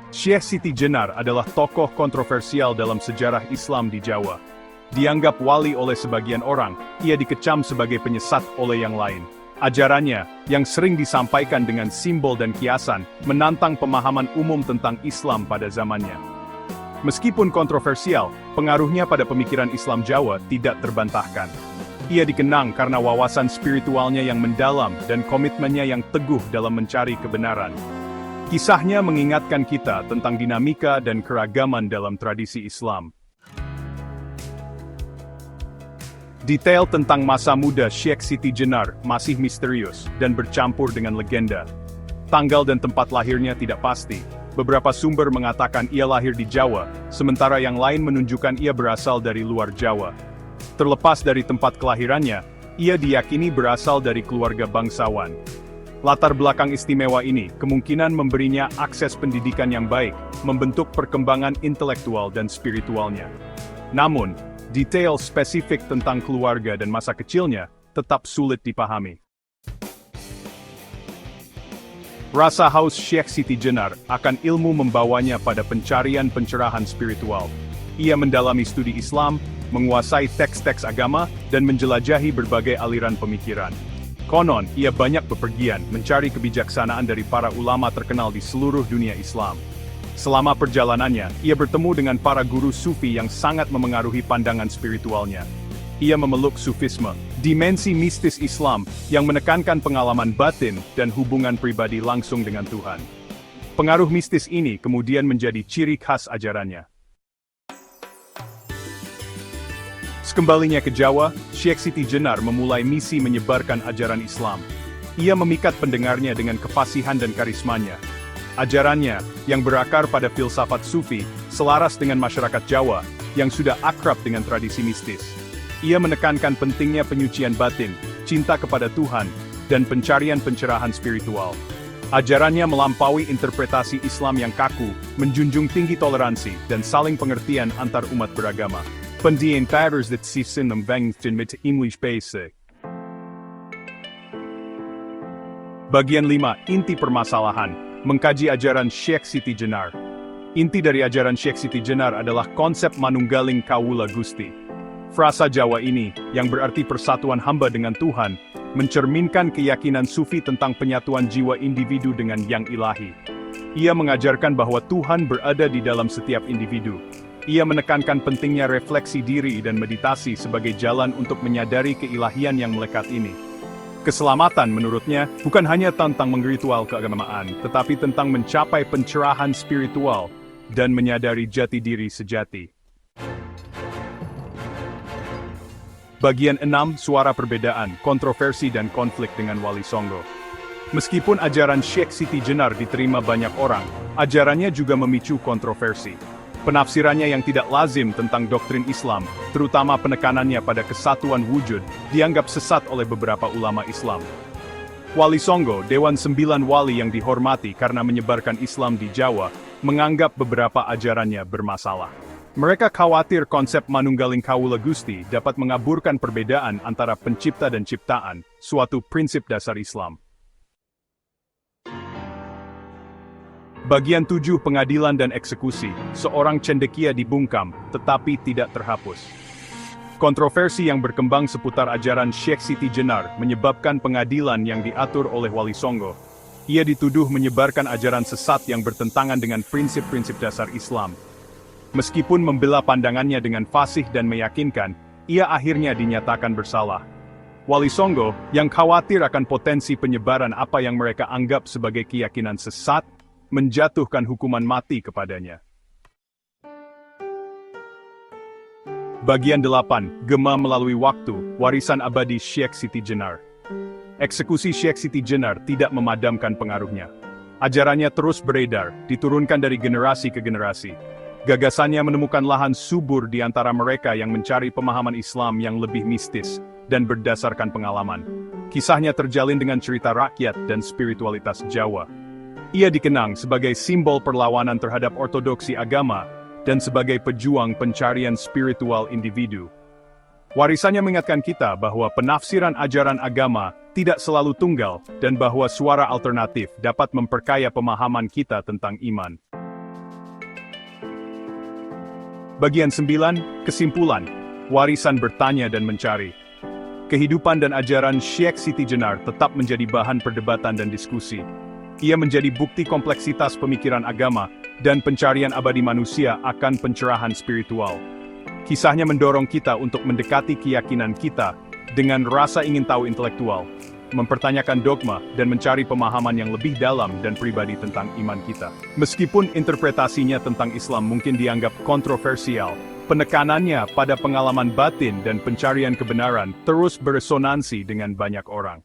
Syekh Siti Jenar adalah tokoh kontroversial dalam sejarah Islam di Jawa. Dianggap wali oleh sebagian orang, ia dikecam sebagai penyesat oleh yang lain. Ajarannya, yang sering disampaikan dengan simbol dan kiasan, menantang pemahaman umum tentang Islam pada zamannya. Meskipun kontroversial, pengaruhnya pada pemikiran Islam Jawa tidak terbantahkan. Ia dikenang karena wawasan spiritualnya yang mendalam dan komitmennya yang teguh dalam mencari kebenaran. Kisahnya mengingatkan kita tentang dinamika dan keragaman dalam tradisi Islam. Detail tentang masa muda Syekh Siti Jenar masih misterius dan bercampur dengan legenda. Tanggal dan tempat lahirnya tidak pasti. Beberapa sumber mengatakan ia lahir di Jawa, sementara yang lain menunjukkan ia berasal dari luar Jawa. Terlepas dari tempat kelahirannya, ia diyakini berasal dari keluarga bangsawan. Latar belakang istimewa ini kemungkinan memberinya akses pendidikan yang baik, membentuk perkembangan intelektual dan spiritualnya. Namun, detail spesifik tentang keluarga dan masa kecilnya tetap sulit dipahami. Rasa haus Syekh Siti Jenar akan ilmu membawanya pada pencarian pencerahan spiritual. Ia mendalami studi Islam, menguasai teks-teks agama, dan menjelajahi berbagai aliran pemikiran. Konon, ia banyak bepergian mencari kebijaksanaan dari para ulama terkenal di seluruh dunia Islam. Selama perjalanannya, ia bertemu dengan para guru sufi yang sangat memengaruhi pandangan spiritualnya. Ia memeluk sufisme, dimensi mistis Islam yang menekankan pengalaman batin dan hubungan pribadi langsung dengan Tuhan. Pengaruh mistis ini kemudian menjadi ciri khas ajarannya. Sekembalinya ke Jawa, Syekh Siti Jenar memulai misi menyebarkan ajaran Islam. Ia memikat pendengarnya dengan kefasihan dan karismanya. Ajarannya, yang berakar pada filsafat sufi, selaras dengan masyarakat Jawa, yang sudah akrab dengan tradisi mistis. Ia menekankan pentingnya penyucian batin, cinta kepada Tuhan, dan pencarian pencerahan spiritual. Ajarannya melampaui interpretasi Islam yang kaku, menjunjung tinggi toleransi, dan saling pengertian antar umat beragama. Pendienters that season membangun mit English basic. Bagian 5. Inti permasalahan. Mengkaji ajaran Syekh Siti Jenar. Inti dari ajaran Syekh Siti Jenar adalah konsep manunggaling kawula Gusti. Frasa Jawa ini, yang berarti persatuan hamba dengan Tuhan, mencerminkan keyakinan sufi tentang penyatuan jiwa individu dengan yang ilahi. Ia mengajarkan bahwa Tuhan berada di dalam setiap individu. Ia menekankan pentingnya refleksi diri dan meditasi sebagai jalan untuk menyadari keilahian yang melekat ini. Keselamatan menurutnya bukan hanya tentang mengritual keagamaan, tetapi tentang mencapai pencerahan spiritual dan menyadari jati diri sejati. Bagian 6. Suara perbedaan, kontroversi dan konflik dengan Wali Songo. Meskipun ajaran Syekh Siti Jenar diterima banyak orang, ajarannya juga memicu kontroversi. Penafsirannya yang tidak lazim tentang doktrin Islam, terutama penekanannya pada kesatuan wujud, dianggap sesat oleh beberapa ulama Islam. Wali Songo, Dewan 9 Wali yang dihormati karena menyebarkan Islam di Jawa, menganggap beberapa ajarannya bermasalah. Mereka khawatir konsep manunggaling kawula Gusti dapat mengaburkan perbedaan antara pencipta dan ciptaan, suatu prinsip dasar Islam. Bagian 7. Pengadilan dan eksekusi. Seorang cendekia dibungkam, tetapi tidak terhapus. Kontroversi yang berkembang seputar ajaran Syekh Siti Jenar menyebabkan pengadilan yang diatur oleh Wali Songo. Ia dituduh menyebarkan ajaran sesat yang bertentangan dengan prinsip-prinsip dasar Islam. Meskipun membela pandangannya dengan fasih dan meyakinkan, ia akhirnya dinyatakan bersalah. Wali Songo, yang khawatir akan potensi penyebaran apa yang mereka anggap sebagai keyakinan sesat, menjatuhkan hukuman mati kepadanya. Bagian 8. Gema melalui waktu, warisan abadi Syekh Siti Jenar. Eksekusi Syekh Siti Jenar tidak memadamkan pengaruhnya. Ajarannya terus beredar, diturunkan dari generasi ke generasi. Gagasannya menemukan lahan subur di antara mereka yang mencari pemahaman Islam yang lebih mistis dan berdasarkan pengalaman. Kisahnya terjalin dengan cerita rakyat dan spiritualitas Jawa. Ia dikenang sebagai simbol perlawanan terhadap ortodoksi agama dan sebagai pejuang pencarian spiritual individu. Warisannya mengingatkan kita bahwa penafsiran ajaran agama tidak selalu tunggal dan bahwa suara alternatif dapat memperkaya pemahaman kita tentang iman. Bagian 9, kesimpulan, warisan bertanya dan mencari. Kehidupan dan ajaran Syekh Siti Jenar tetap menjadi bahan perdebatan dan diskusi. Ia menjadi bukti kompleksitas pemikiran agama dan pencarian abadi manusia akan pencerahan spiritual. Kisahnya mendorong kita untuk mendekati keyakinan kita dengan rasa ingin tahu intelektual, mempertanyakan dogma, dan mencari pemahaman yang lebih dalam dan pribadi tentang iman kita. Meskipun interpretasinya tentang Islam mungkin dianggap kontroversial, penekanannya pada pengalaman batin dan pencarian kebenaran terus beresonansi dengan banyak orang.